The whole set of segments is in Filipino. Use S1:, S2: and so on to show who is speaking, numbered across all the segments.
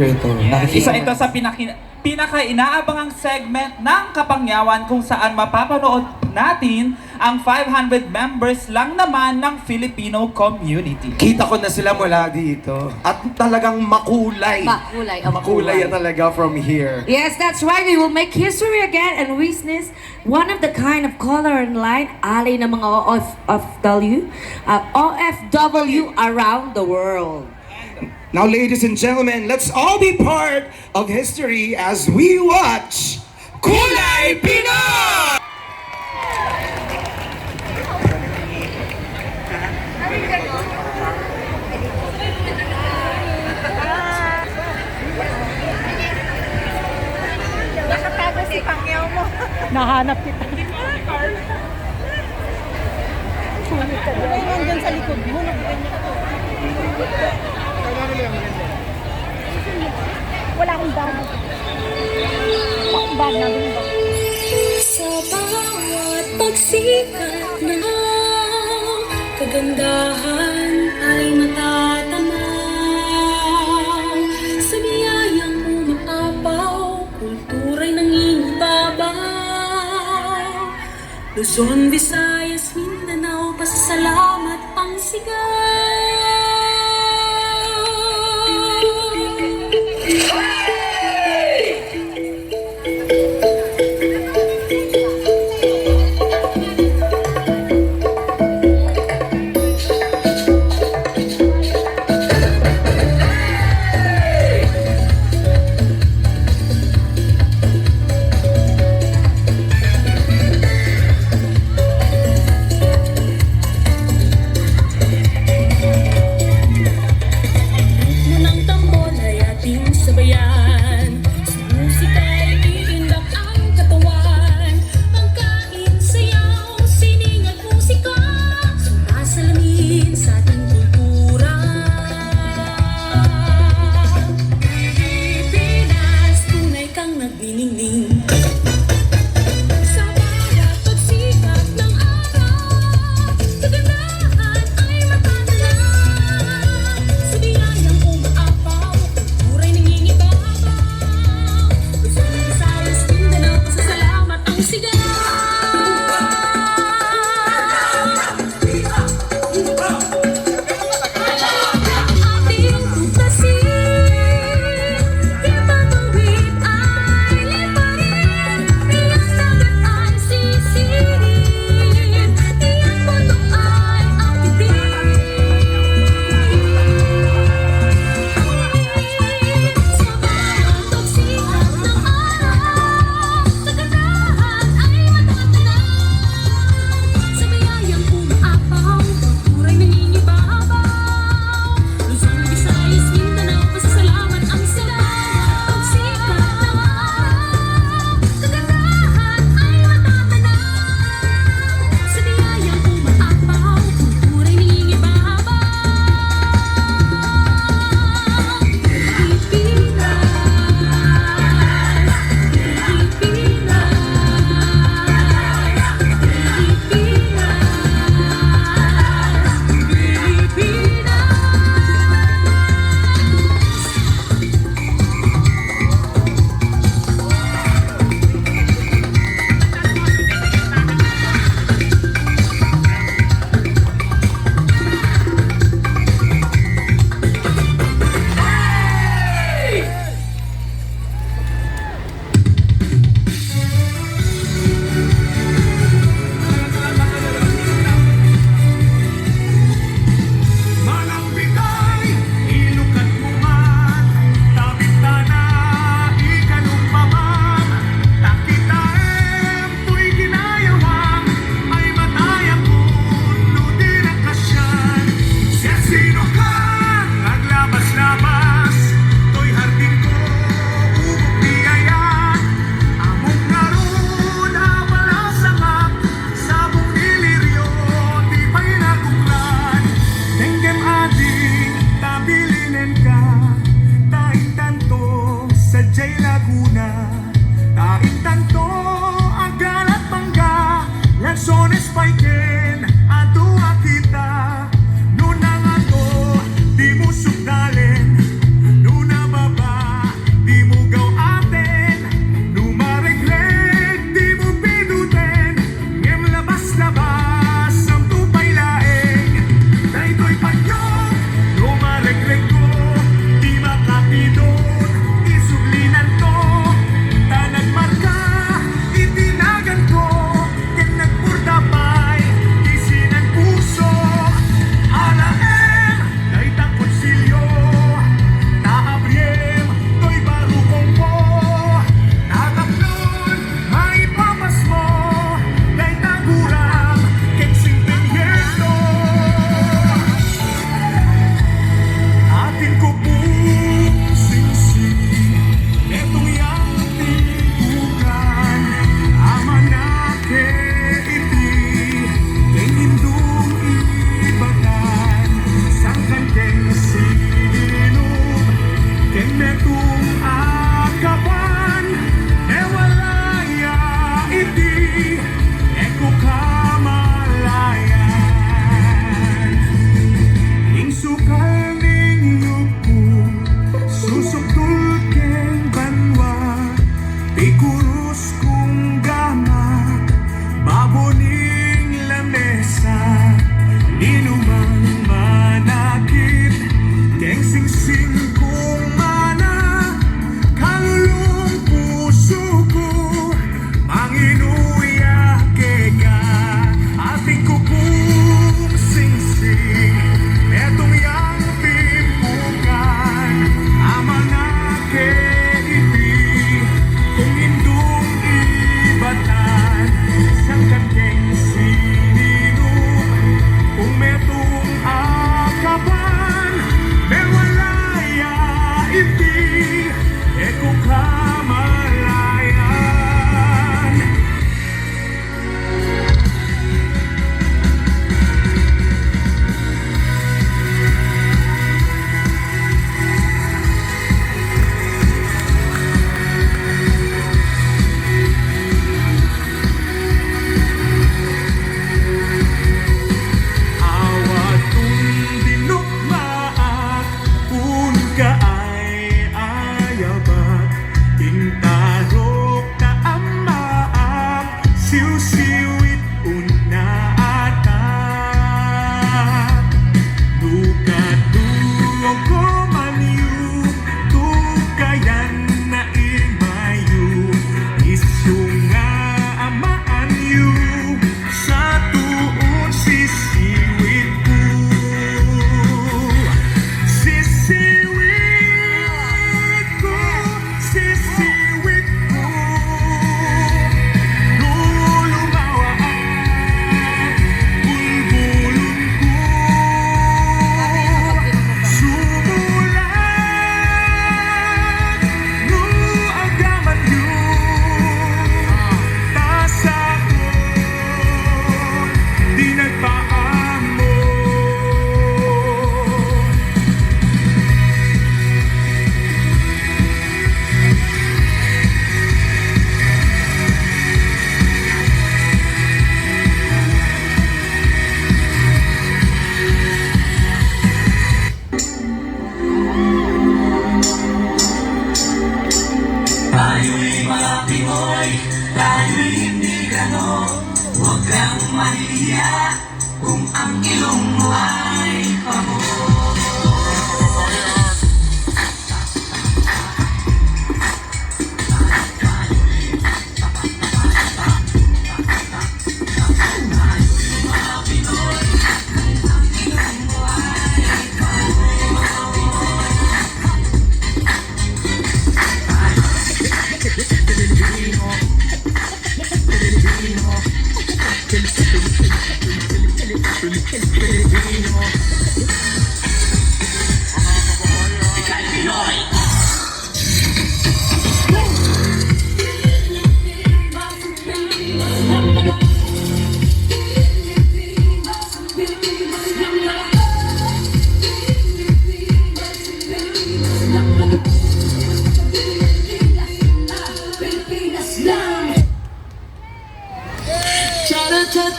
S1: Ito,
S2: Isa ito sa pinaka-inaabangang segment ng Kapangyawan kung saan mapapanood natin ang 500 members lang naman ng Filipino community.
S1: Kita ko na sila mula dito. At talagang makulay.
S3: Makulay,
S1: Makulay yan talaga from here.
S3: Yes, that's right. We will make history again and witness one of the kind of color and line alay ng mga OFW around the world.
S1: Now, ladies and gentlemen, let's all be part of history as we watch Kulay Pinoy!
S4: Nakatago si Pangyaw mo.
S5: Nahanap kita.
S4: Sulit ka doon. Ay, nandyan sa likod mo. Wala akong bag. Bag namin ba?
S6: Sa bawat pagsikat na kagandahan ay matatamaw. Sa biyayang umaapaw, kultura'y nangingibabaw. Luzon, Visayas, Mindanao, pasasalamat ang sigaw.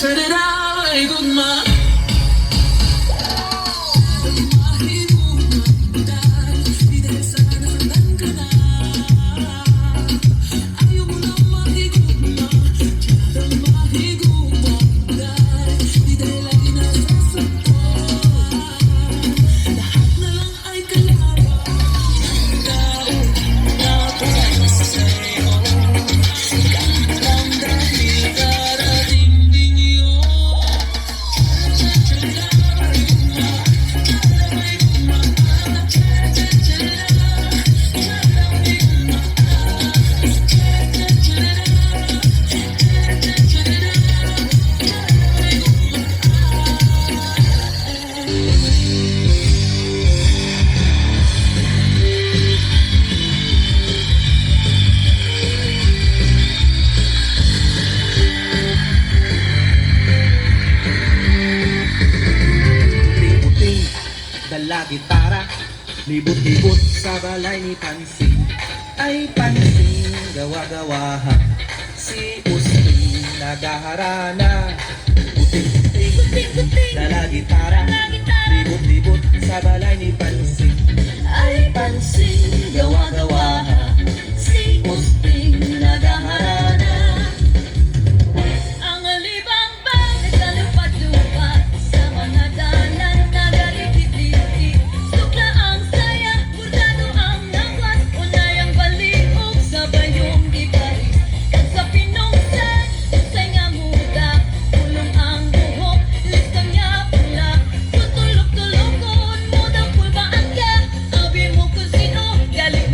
S6: Turn it out, ikot
S5: dala gitara, libot-libot sa balay ni Pansing. Ay Pansing, gawa-gawaha, si Usting nagaharana. Buting-buting, dala gitara, libot-libot sa balay ni Pansing.
S6: ay Pansing, gawa-gawaha, si Usting nagaharana. Ang alibang bang nagkalupad-lupad sa mga dalan na galit-lit-lit. Sukla ang saya, burdado ang nangwan, unay ang baliog sa bayong giparis. Kag sa pinungsan, usay nga muda, pulong ang buhok, listang niya pula. Tutulog-tulokon mo daw pulbaan ka, abi mo kung sino, galit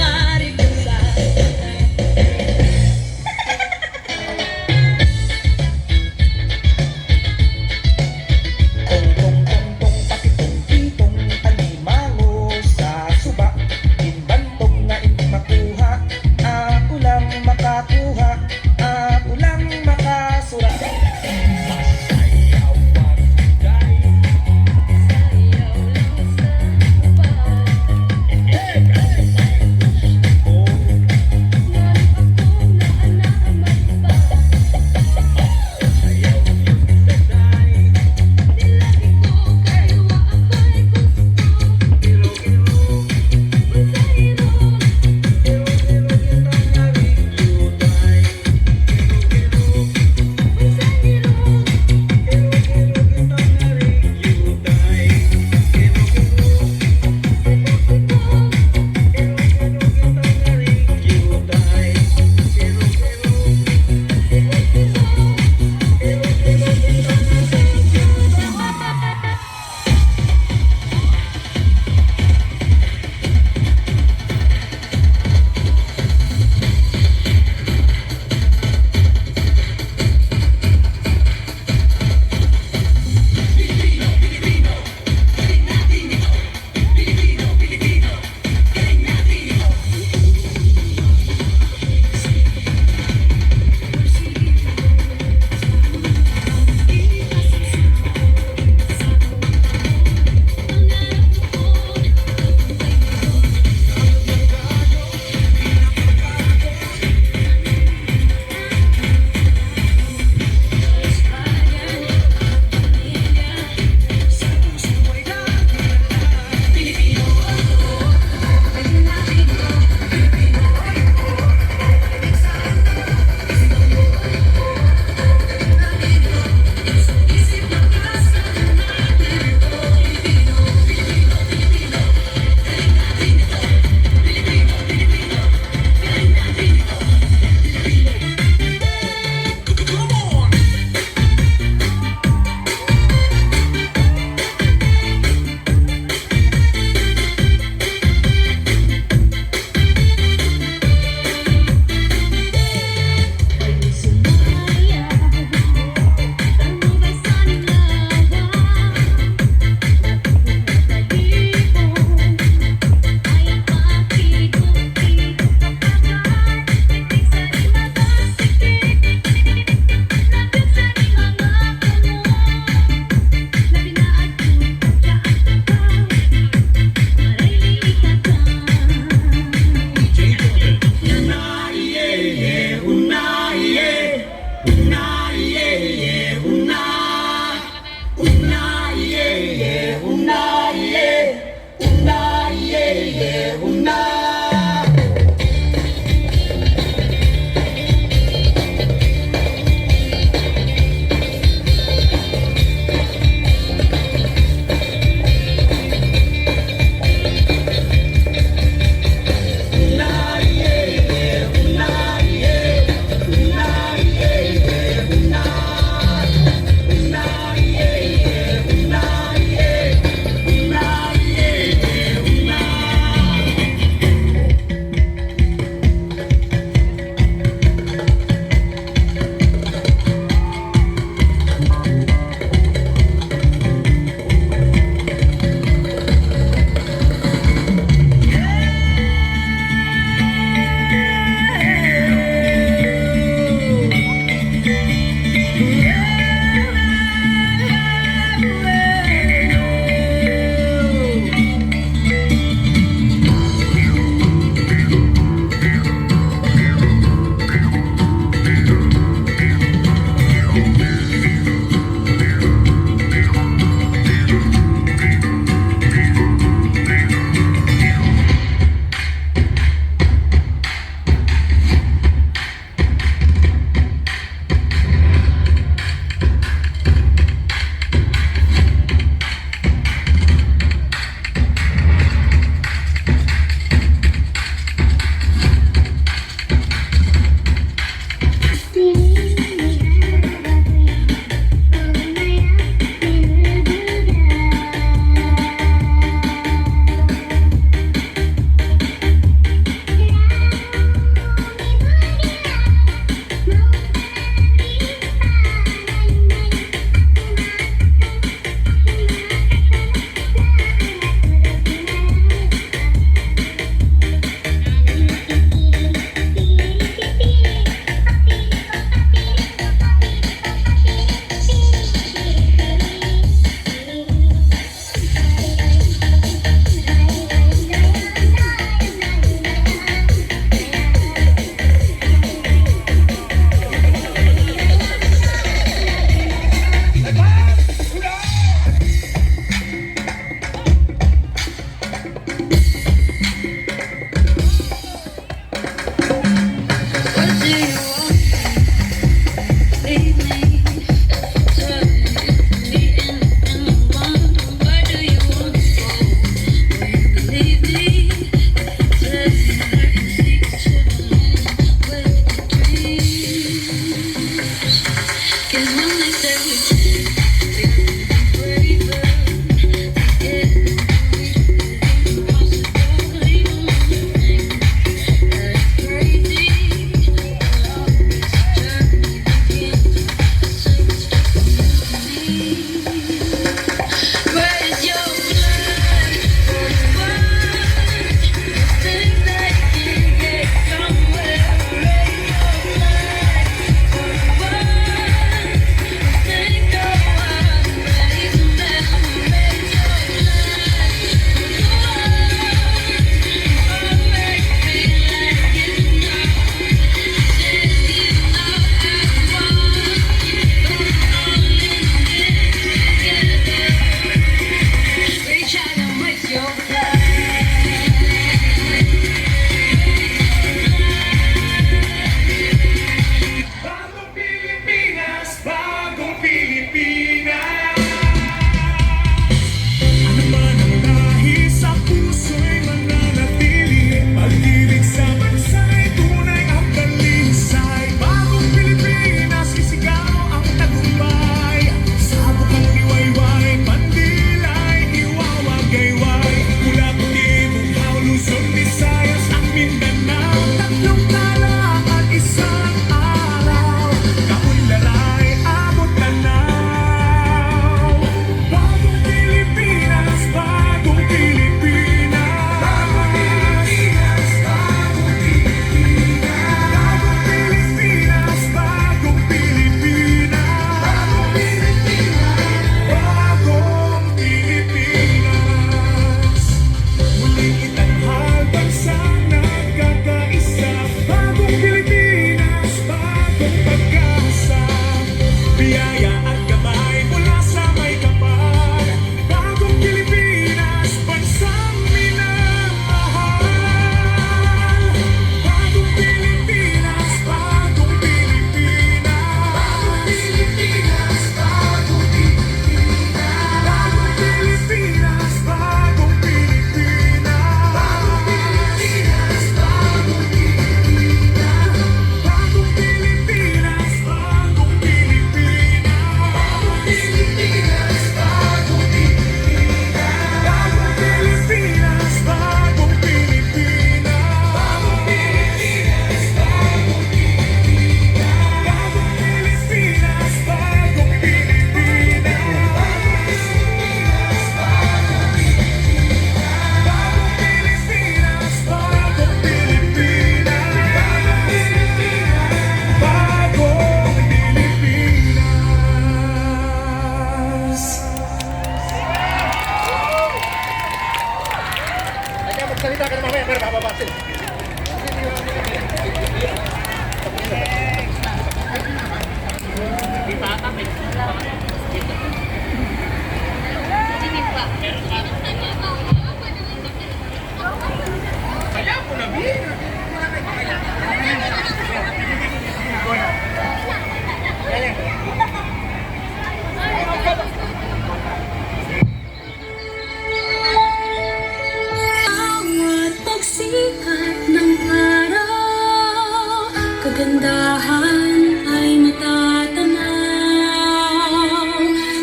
S6: kagandahan ay matatanaw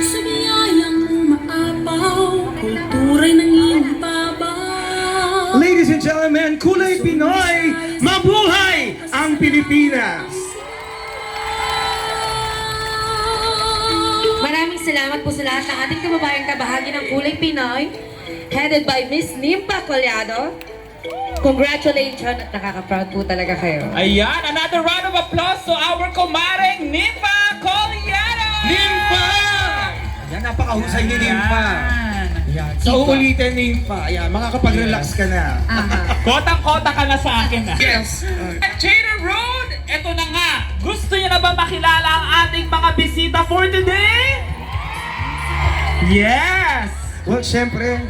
S6: sa biyayang umaapaw, kultura'y nangingibabaw.
S1: Ladies and gentlemen, Kulay Pinoy, mabuhay ang Pilipinas!
S3: Maraming salamat po sa lahat ng ating kababayang kabahagi ng Kulay Pinoy, headed by Miss Nimpa Collado. Congratulations at nakaka-proud po talaga kayo.
S2: Ayan, another round of applause to our kumareng Nimpa Collado!
S1: Nimpa! Yan, napakahusay ni Nimpa. Yan. So, uulitin Nimpa. Ayan, makakapag-relax ka na.
S2: Kotang-kota ka na sa akin ah.
S1: Yes.
S2: Chater Road, eto na nga. Gusto niyo na ba makilala ang ating mga bisita for today? Yes!
S1: Well, syempre,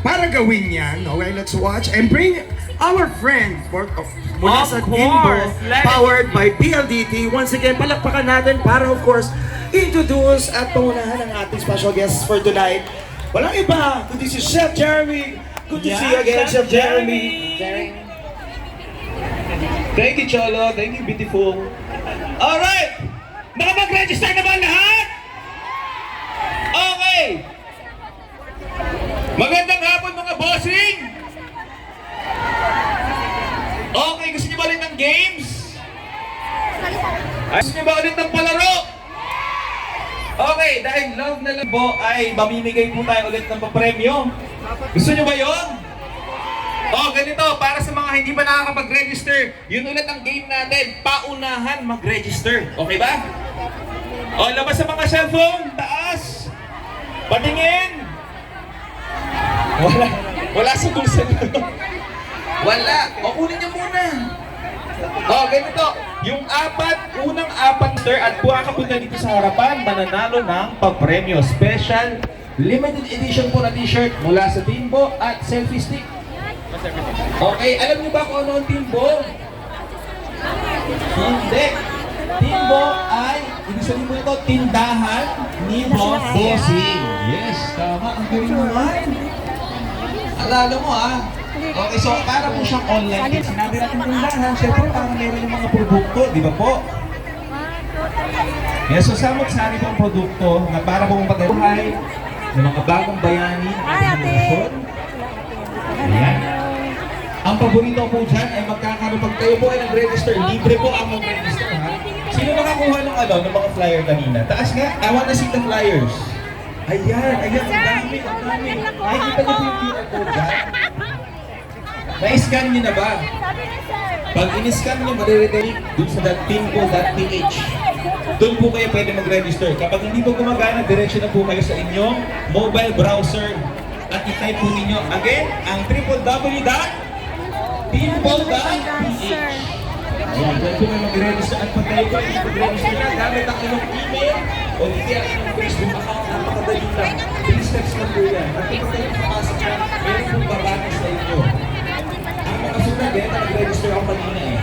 S1: para gawin yan, okay, let's watch and bring our friend mula
S2: Of
S1: sa
S2: course,
S1: Timbo,
S2: let it
S1: powered by PLDT. Once again, palakpakan natin para of course, introduce at pangunahan ang ating special guests for tonight. Walang iba, kundi si Chef Jeremy. Good to see you again, Chef Jeremy.
S5: Thank you, Cholo. Thank you, beautiful. Alright! Nakapag-register na ba ang lahat? Okay! Magandang hapon mga bossing! Okay, gusto niyo ba ulit ng games? Gusto niyo ba ulit ng palaro? Okay, dahil love na love po ay mamimigay po tayo ulit ng papremyo. Gusto niyo ba yon? Oh, ganito, para sa mga hindi pa nakakapag-register, yun ulit ang game natin, paunahan mag-register. Okay ba? O, labas sa mga cellphone, taas. Patingin. Wala sa bulsa nyo. Wala. O, kunin niyo muna. O, ganito, yung unang apat, sir, at kung kakapunta dito sa harapan, mananalo ng papremyo. Special, limited edition po na t-shirt mula sa Timbo at selfie stick. Okay, alam niyo ba kung ano ang Timbo? Hindi. Timbo ay, ibig sabihin mo ito, tindahan ni Boss Bossing. Yes, tama. Ang galing naman. Alala mo ah. Okay, so para po siyang online. Sinabi natin tindahan, syempre parang meron yung mga produkto, di ba po? Yes, so samot-sari po ang produkto na para po magpadaluhay ng mga bagong bayani at inovasyon. Ayan. Ang paborito po dyan ay magkakaroon pag kayo po ay nag-register, libre po ang mag-register ha. Sino nakakuha ng ng mga flyer kanina? Taas nga, I wanna see the flyers. Ayan, ang dami, ang dami. Ay, kita niyo po yung QR code dyan? Na-scan niyo na ba? Pag in-scan niyo, mariredirect dun sa .timpo.ph. Doon po kayo pwede mag-register. Kapag hindi po gumagana, diretso na po kayo sa inyong mobile browser at i-type po ninyo again ang www.timpo.ph. Ayan, dyan po kayo mag-register at pag kayo po ay mag-register na gamit ang inyong email o hindi ang inyong Facebook account, napakadali lang. 3 steps na po yan. At kapag kayo makapasok yan, meron pong babati sa inyo. Ang mga sunod, nag-register ako kanina eh.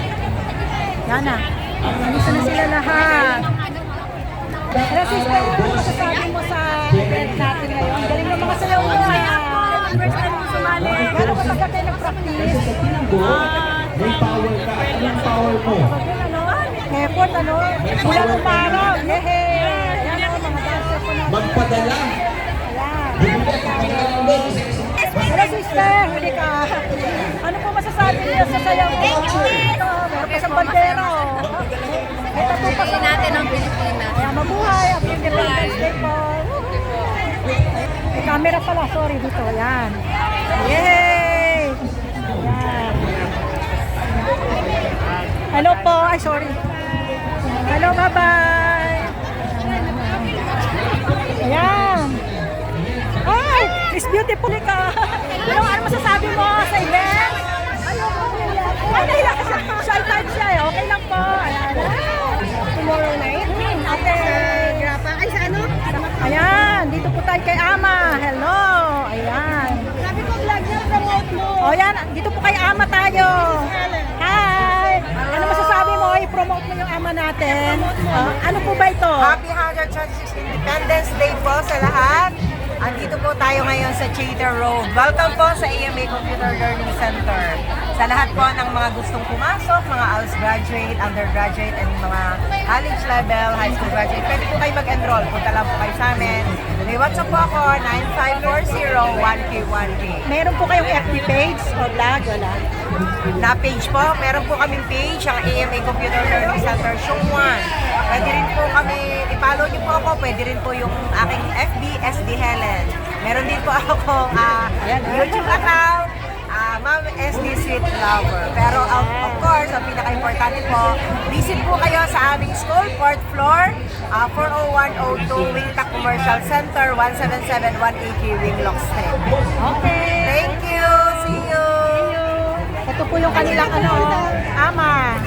S4: Yan na. Nandito na sila lahat. Pero sister, ano masasabi mo sa event natin ngayon? Galing mo mga sayaw mo. First time mo sumali. Gano'n ko taga kayo nag-practice?
S5: May power ka. Anong power mo?
S4: Effort, ano? Mula umarap. Yehey! Yan o, mga dancer ko na.
S5: Magpadala.
S4: Hello sister, huli ka. Ano po masasabi niyo sa sayaw mo? Ito, meron pa siyang bandera. Ito po pa natin ang Pilipinas. Kaya mabuhay, ang Independence Day po. May camera pala, sorry dito. Yan. Yay! Yan. Hello po, ay sorry. Hello, bye-bye. Ayan. Ay, Miss Beautiful ka. Ano masasabi mo sa event? Ay, nahiya ka siya. Shy type siya eh. Okay lang po. Ayan. Tomorrow night? Okay. Grapa. Ay, sa ano? Ayan. Dito po tayo kay Ama. Hello. Ayan. Sabi ko vlog niya, promote mo. O yan. Dito po kay Ama tayo. Hi. Ano masasabi mo? I-promote mo yung Ama natin. Ano po ba ito?
S7: Happy 126th Independence Day po sa lahat. Andito po tayo ngayon sa Chater Road. Welcome po sa AMA Computer Learning Center. Sa lahat po ng mga gustong pumasok, mga ALS graduate, undergraduate, and mga college level, high school graduate, pwede po kayo mag-enroll. Punta lang po kayo sa amin. May WhatsApp po ako, 9540-1K1K.
S4: Meron po kayong FB page o vlog, wala?
S7: Na page po, meron po kaming page, ang AMA Computer Learning Center, Shungwan. Pwede rin po kami, i-follow niyo po ako, pwede rin po yung aking FB, SD Helen. Meron din po akong YouTube account, Ma'am SD Sweet Lover. Pero of course, ang pinaka-importante po, visit po kayo sa aming school, 4th floor, 40102 Wingta Commercial Center, 177-180 Winglock Street.
S4: Okay.
S7: Thank you! See you!
S4: Ito po yung kanilang ama.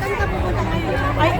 S4: Ay,